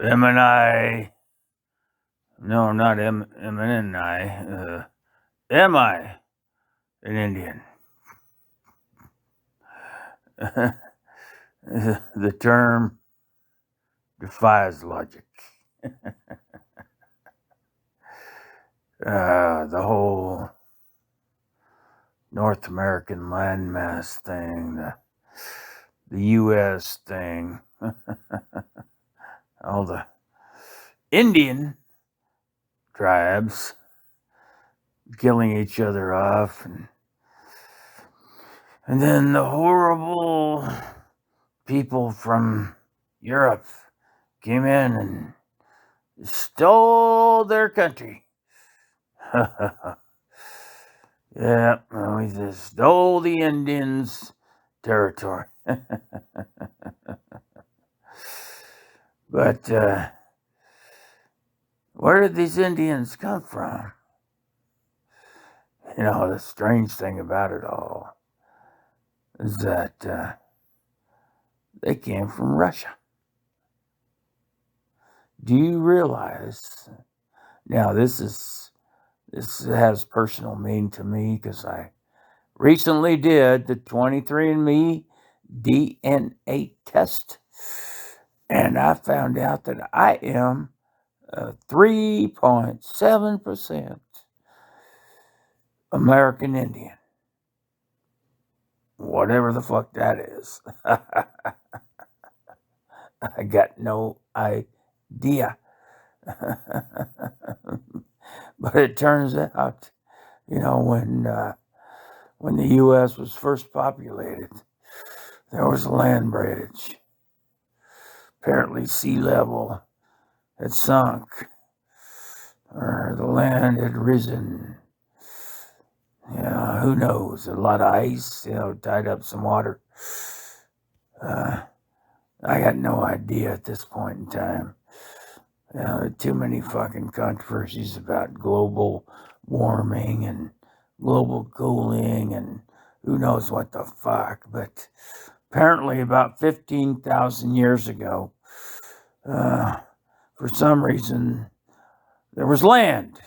M and I. No, not M and I. Am I an Indian? The term defies logic. The whole North American landmass thing, the U.S. thing, all the Indian tribes killing each other off, and then the horrible people from Europe came in and stole their country. Yeah, we just stole the Indians' territory. But where did these Indians come from? You know, the strange thing about it all is that they came from Russia. Do you realize? Now, this has personal meaning to me because I recently did the 23andMe DNA test, and I found out that I am 3.7% American Indian. Whatever the fuck that is. I got no idea. But it turns out, you know, when the U.S. was first populated, there was a land bridge. Apparently, sea level had sunk, or the land had risen. Yeah, who knows? A lot of ice, tied up some water. I got no idea at this point in time. Too many fucking controversies about global warming and global cooling and who knows what the fuck. But apparently about 15,000 years ago, for some reason, there was land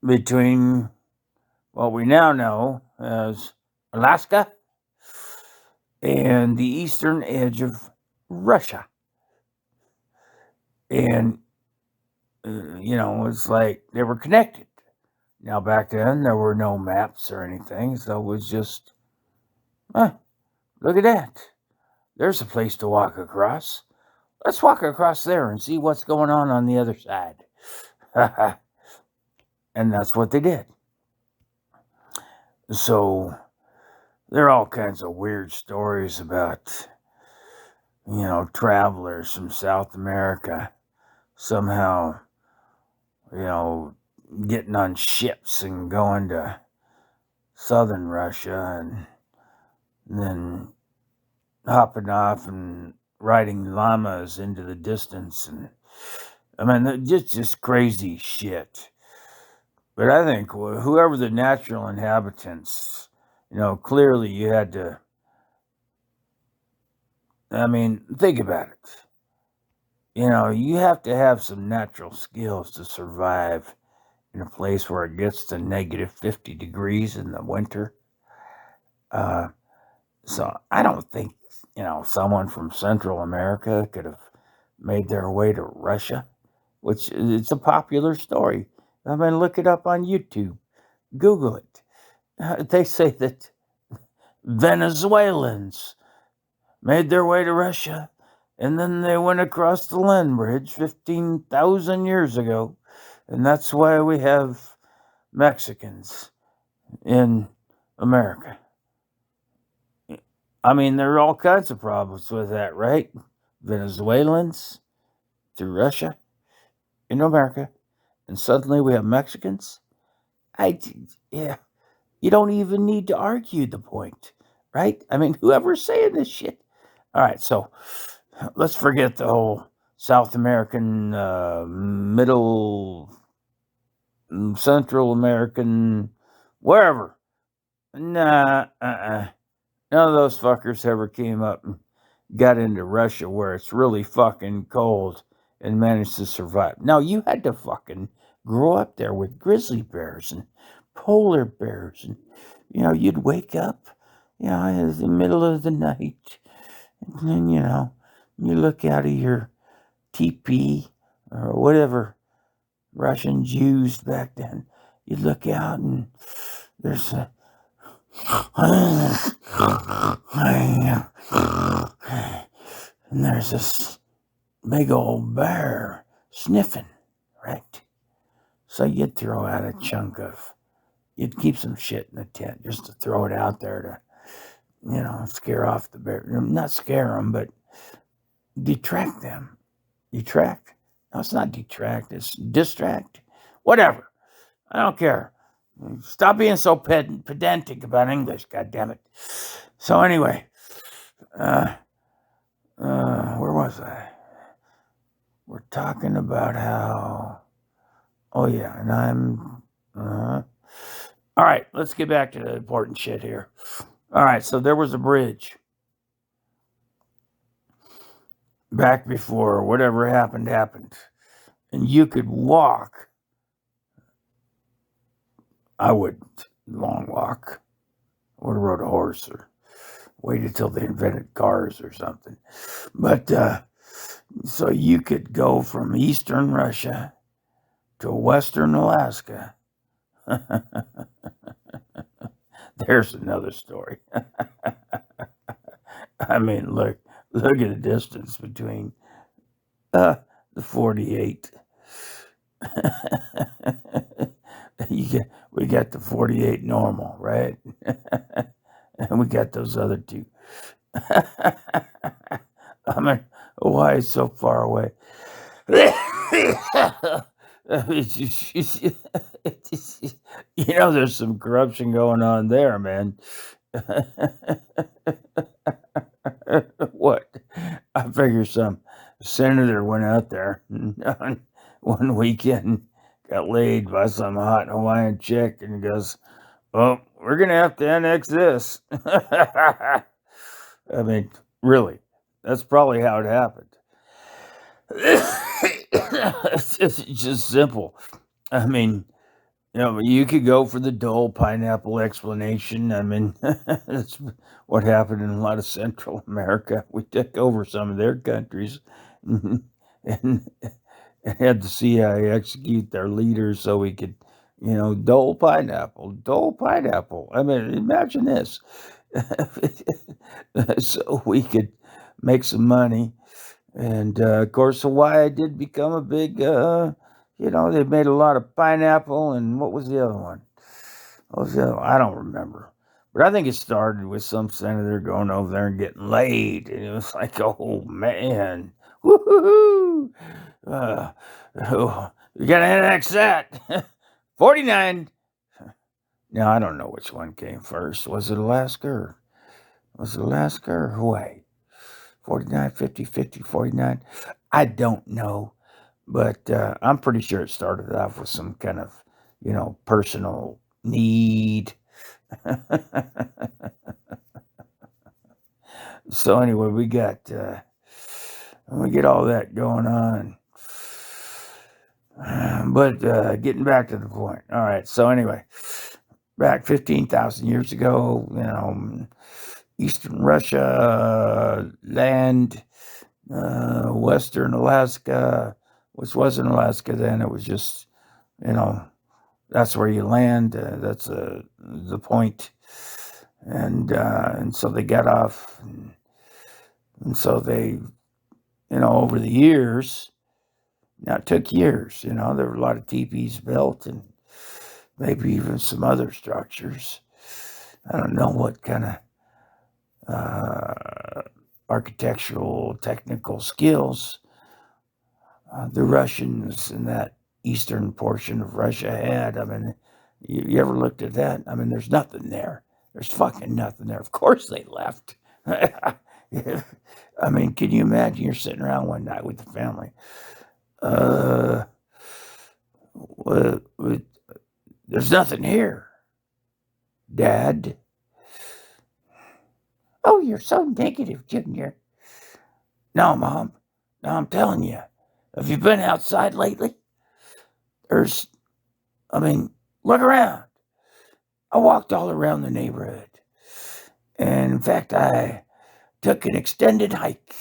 between what we now know as Alaska and the eastern edge of Russia. And, it's like they were connected. Now, back then, there were no maps or anything, so it was just, look at that. There's a place to walk across. Let's walk across there and see what's going on the other side. And that's what they did. So, there are all kinds of weird stories about, travelers from South America somehow, getting on ships and going to southern Russia and then hopping off and riding llamas into the distance. And I mean, just crazy shit. But I think whoever the natural inhabitants, clearly you had to, think about it. You have to have some natural skills to survive in a place where it gets to negative 50 degrees in the winter. So I don't think, someone from Central America could have made their way to Russia, which it's a popular story. Look it up on YouTube. Google it. They say that Venezuelans made their way to Russia, and then they went across the land bridge 15,000 years ago, and that's why we have Mexicans in America. There are all kinds of problems with that, right? Venezuelans to Russia in America, and suddenly we have Mexicans. You don't even need to argue the point, right? Whoever's saying this shit. All right, so let's forget the whole South American, Middle, Central American, wherever. Nah, none of those fuckers ever came up and got into Russia where it's really fucking cold and managed to survive. Now, you had to fucking grow up there with grizzly bears and polar bears. And, you'd wake up, in the middle of the night. And then, you look out of your teepee or whatever Russians used back then. You look out and there's a and there's this big old bear sniffing, right? So you'd throw out a chunk of, you'd keep some shit in the tent just to throw it out there to, scare off the bear. Not scare them, but detract them. Detract? No, it's not detract, it's distract. Whatever. I don't care. Stop being so pedantic about English, goddammit. So anyway, where was I? We're talking about how, oh yeah, and I'm, all right, let's get back to the important shit here. All right, so there was a bridge back before whatever happened, and you could walk. I wouldn't long walk. I would have rode a horse or waited till they invented cars or something. But so you could go from eastern Russia to western Alaska. There's another story. I mean, look at the distance between the 48. We got the 48 normal, right? And we got those other two. I mean, why is so far away? There's some corruption going on there, man. What? I figure some senator went out there one weekend, got laid by some hot Hawaiian chick, and goes, "Well, we're gonna have to annex this." I mean, really, that's probably how it happened. It's just simple. I mean, you could go for the dull pineapple explanation. I mean, that's what happened in a lot of Central America. We took over some of their countries and had the CIA execute their leaders so we could, dull pineapple. I mean, imagine this. So we could make some money. And, of course, Hawaii did become a big, they made a lot of pineapple, and what was the other one? What was the other one? I don't remember. But I think it started with some senator going over there and getting laid. And it was like, oh, man. Woo-hoo-hoo. You got to annex that. 49. Now, I don't know which one came first. Was it Alaska or Hawaii? 49, 50, 50, 49. I don't know. But I'm pretty sure it started off with some kind of, personal need. So anyway, we get all that going on. But getting back to the point. All right. So anyway, back 15,000 years ago, Eastern Russia, land, Western Alaska, which wasn't Alaska then. It was just, that's where you land. That's the point. And so they got off. And so they, over the years, now it took years, there were a lot of teepees built and maybe even some other structures. I don't know what kind of architectural technical skills the Russians in that eastern portion of Russia had. I mean, you ever looked at that? I mean, there's nothing there. There's fucking nothing there. Of course they left. I mean, can you imagine you're sitting around one night with the family? There's nothing here, Dad. Oh, you're so negative, Junior. No, Mom. No, I'm telling you. Have you been outside lately? There's, I mean, look around. I walked all around the neighborhood. And in fact, I took an extended hike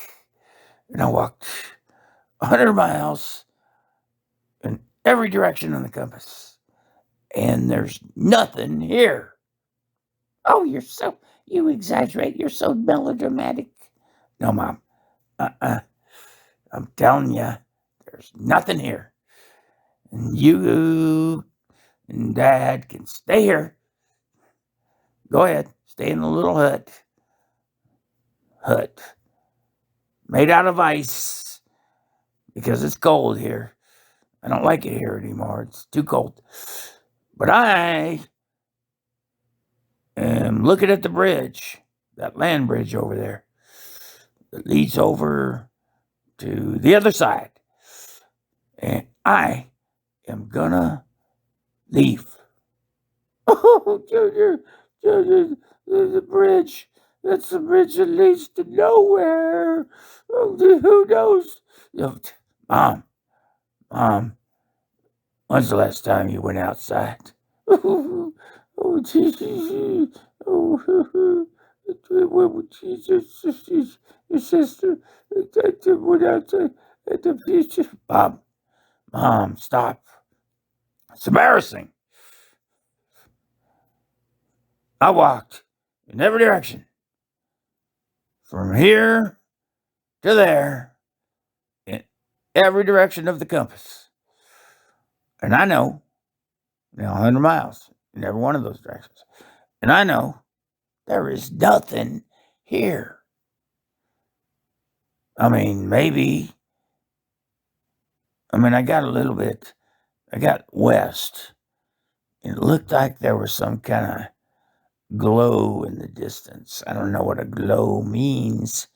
and I walked 100 miles in every direction on the compass. And there's nothing here. Oh, you exaggerate. You're so melodramatic. No, Mom. Uh-uh. I'm telling you, there's nothing here. And you and Dad can stay here. Go ahead. Stay in the little hut. Hut. Made out of ice. Because it's cold here. I don't like it here anymore. It's too cold. But I am looking at the bridge. That land bridge over there. That leads over to the other side. And I am gonna leave. Oh, Junior, the bridge. That's the bridge that leads to nowhere. Oh, who knows? Mom, Mom, when's the last time you went outside? Oh, Jesus. Oh, Jesus, your sister went outside at the future. Mom, stop. It's embarrassing. I walked in every direction. From here to there, in every direction of the compass. And I know, 100 miles in every one of those directions. And I know there is nothing here. I mean, maybe, I got a little bit, I got west. And it looked like there was some kind of glow in the distance. I don't know what a glow means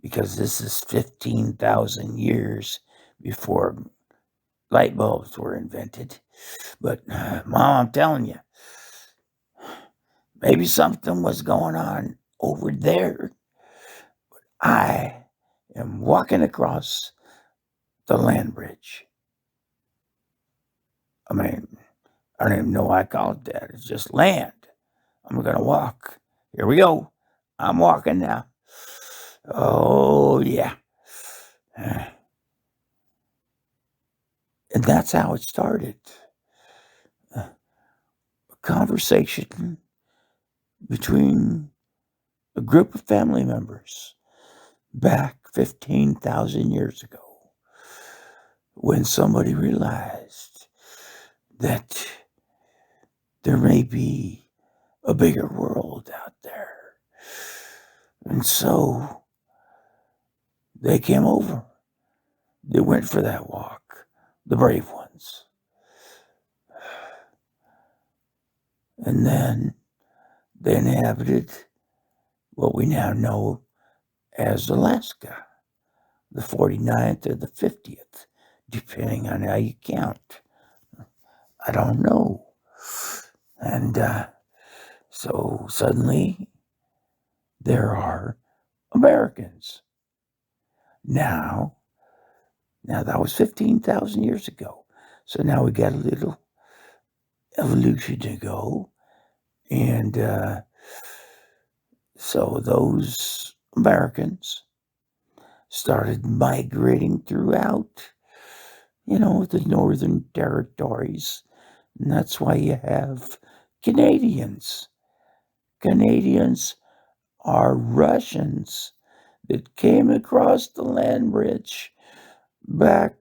because this is 15,000 years before light bulbs were invented. But, Mom, I'm telling you, maybe something was going on over there. I am walking across the land bridge. I don't even know why I call it that. It's just land. I'm going to walk. Here we go. I'm walking now. Oh, yeah. And that's how it started. A conversation between a group of family members back 15,000 years ago when somebody realized that there may be a bigger world out there. And so they came over. They went for that walk, the brave ones. And then they inhabited what we now know as Alaska, the 49th or the 50th, depending on how you count. I don't know. And so suddenly there are Americans. Now that was 15,000 years ago. So now we got a little evolution to go. And so those Americans started migrating throughout, the northern territories. And that's why you have Canadians. Canadians are Russians that came across the land bridge back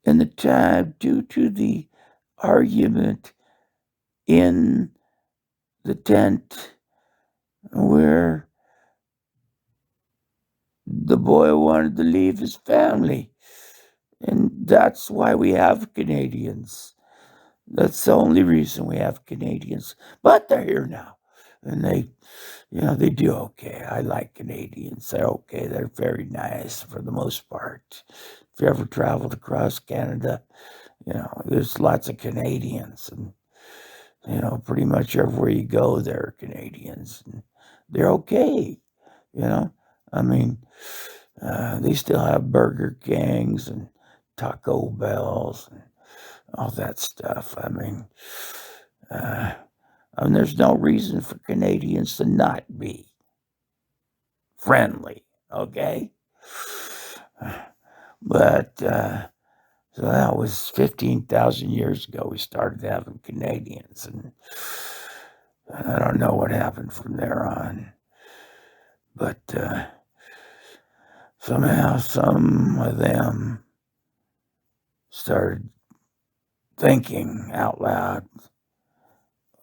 in the time due to the argument in the tent where the boy wanted to leave his family. And that's why we have Canadians. That's the only reason we have Canadians. But they're here now. And they do okay. I like Canadians. They're okay. They're very nice for the most part. If you ever traveled across Canada, there's lots of Canadians. And, pretty much everywhere you go, there are Canadians. And they're okay. I mean, They still have Burger Kings and Taco Bells and all that stuff. There's no reason for Canadians to not be friendly, okay? But so that was 15,000 years ago. We started having Canadians, and I don't know what happened from there on. But somehow some of them started thinking out loud.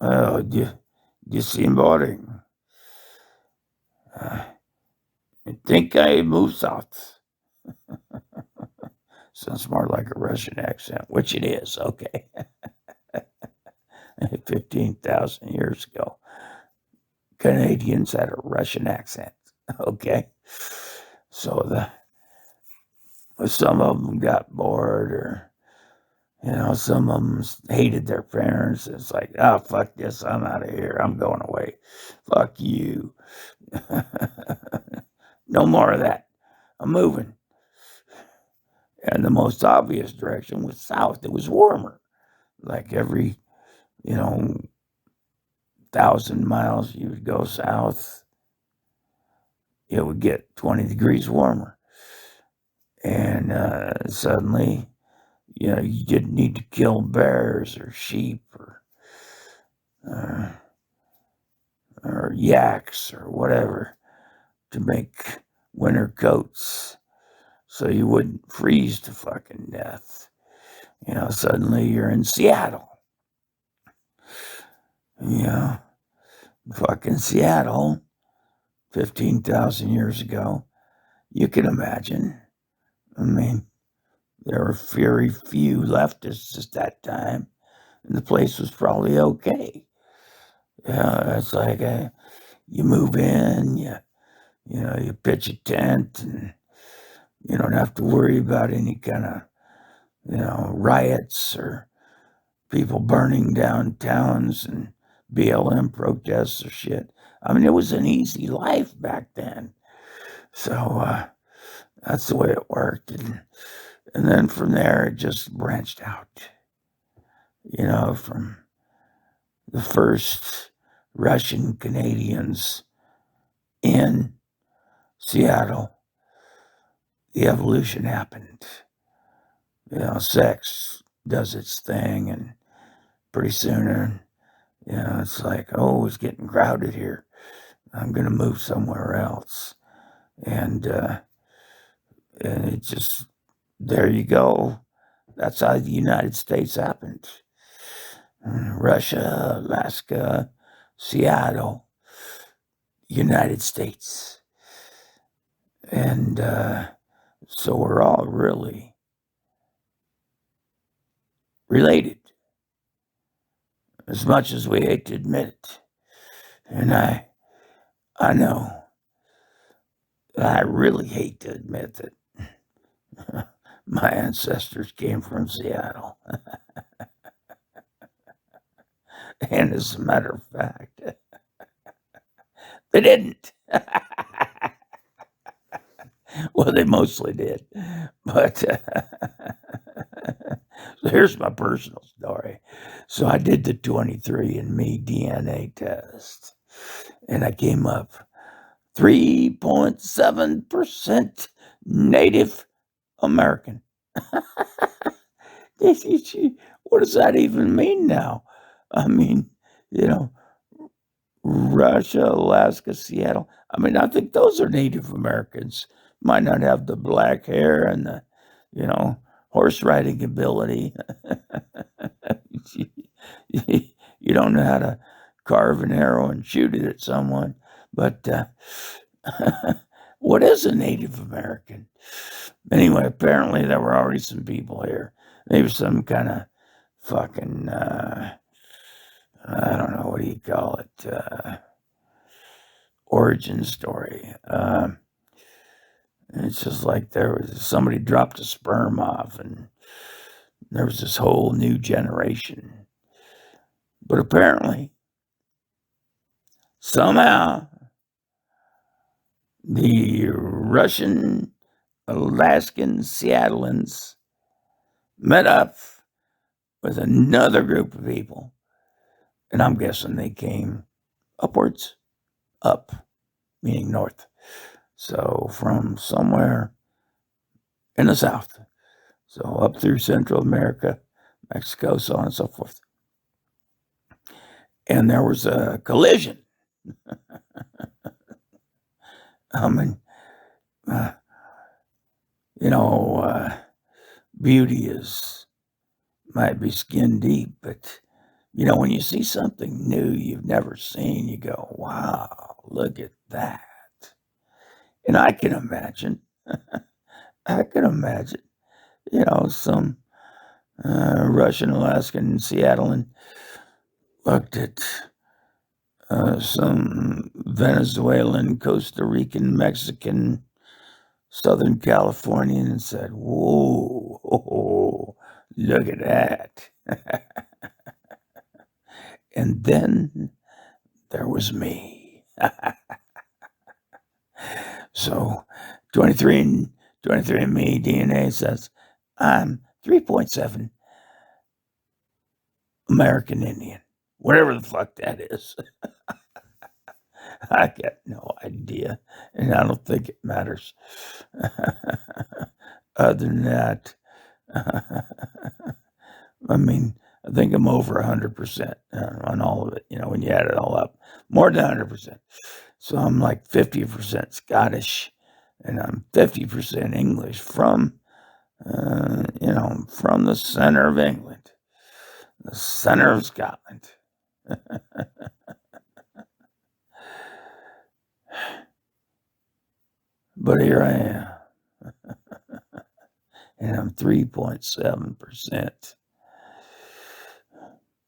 Oh, somebody. I think I moved south. Sounds more like a Russian accent, which it is, okay. 15,000 years ago, Canadians had a Russian accent, okay. So some of them got bored, or some of them hated their parents. It's like, oh, fuck this, I'm out of here, I'm going away. Fuck you. No more of that. I'm moving. And the most obvious direction was south. It was warmer. Like every, 1,000 miles you would go south, it would get 20 degrees warmer. And suddenly, you didn't need to kill bears or sheep or yaks or whatever to make winter coats so you wouldn't freeze to fucking death. Suddenly you're in Seattle. Fucking Seattle, 15,000 years ago. You can imagine. There were very few leftists at that time, and the place was probably okay. It's like you move in, you pitch a tent, and you don't have to worry about any kind of, riots or people burning down towns and BLM protests or shit. It was an easy life back then. So that's the way it worked. And then from there, it just branched out. From the first Russian Canadians in Seattle, the evolution happened. Sex does its thing, and pretty soon, it's like, oh, it's getting crowded here. I'm going to move somewhere else. And it just, there you go. That's how the United States happened. Russia, Alaska, Seattle, United States. And so we're all really related, as much as we hate to admit it. And I know I really hate to admit that my ancestors came from Seattle. And as a matter of fact, they didn't. Well, they mostly did. But so here's my personal story. So I did the 23andMe DNA test, and I came up 3.7% Native American. What does that even mean now? Russia, Alaska, Seattle. I think those are Native Americans. Might not have the black hair and the, horse riding ability. You don't know how to carve an arrow and shoot it at someone. But what is a Native American? Anyway, apparently there were already some people here. Maybe some kind of fucking, I don't know, what do you call it? Origin story. It's just like there was somebody dropped a sperm off, and there was this whole new generation. But apparently, somehow, the Russian Alaskan Seattleans met up with another group of people, and I'm guessing they came upwards, up, meaning north. So from somewhere in the south, so up through Central America, Mexico, so on and so forth. And there was a collision. I mean, uh, you know, beauty might be skin deep, but when you see something new you've never seen, you go, wow, look at that. And I can imagine, some Russian, Alaskan, Seattlean looked at some Venezuelan, Costa Rican, Mexican, Southern Californian and said, whoa, look at that. And then there was me. So 23andMe DNA says I'm 3.7 American Indian, whatever the fuck that is. I got no idea, and I don't think it matters. Other than that, I mean, I think I'm over 100% on all of it, when you add it all up. More than 100%. So I'm like 50% Scottish, and I'm 50% English from the center of England, the center of Scotland. But here I am, and I'm 3.7%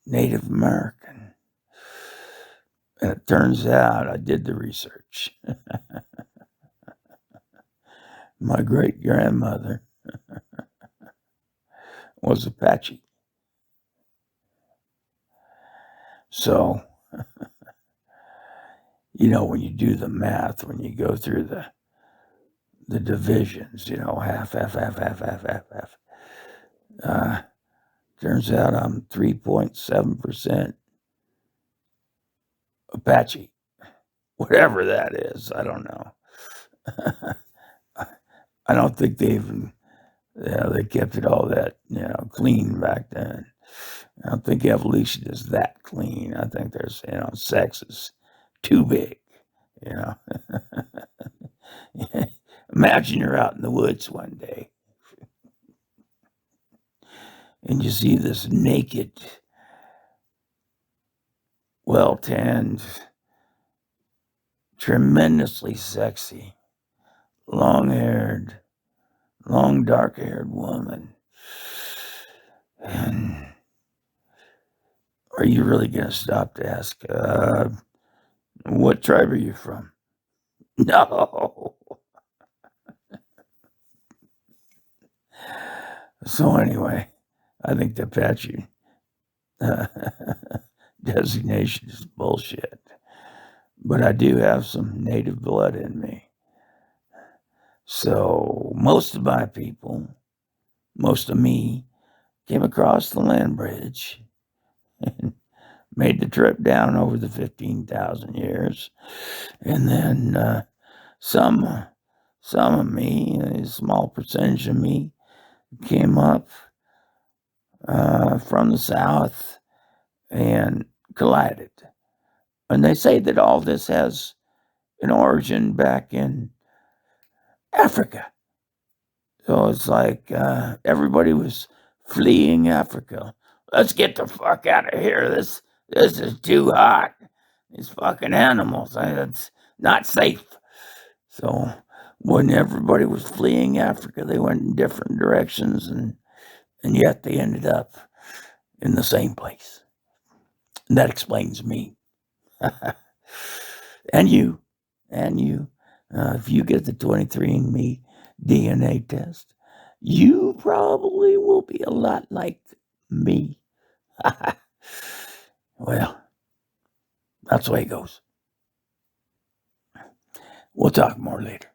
Native American. And it turns out I did the research. My great-grandmother was Apache. So, when you do the math, when you go through the divisions, half, half. Turns out I'm 3.7% Apache. Whatever that is, I don't know. I don't think they even, they kept it all that, clean back then. I don't think evolution is that clean. I think there's, sex is too big, Imagine you're out in the woods one day and you see this naked, well-tanned, tremendously sexy, long dark-haired woman. And are you really going to stop to ask, what tribe are you from? No. So anyway, I think the Apache designation is bullshit. But I do have some native blood in me. So most of my people, most of me, came across the land bridge and made the trip down over the 15,000 years. And then some of me, a small percentage of me, came up from the south and collided. And they say that all this has an origin back in Africa. So it's like everybody was fleeing Africa. Let's get the fuck out of here. This is too hot. These fucking animals. It's not safe. So when everybody was fleeing Africa, they went in different directions, and yet they ended up in the same place. And that explains me. And you. If you get the 23andMe DNA test, you probably will be a lot like me. Well, that's the way it goes. We'll talk more later.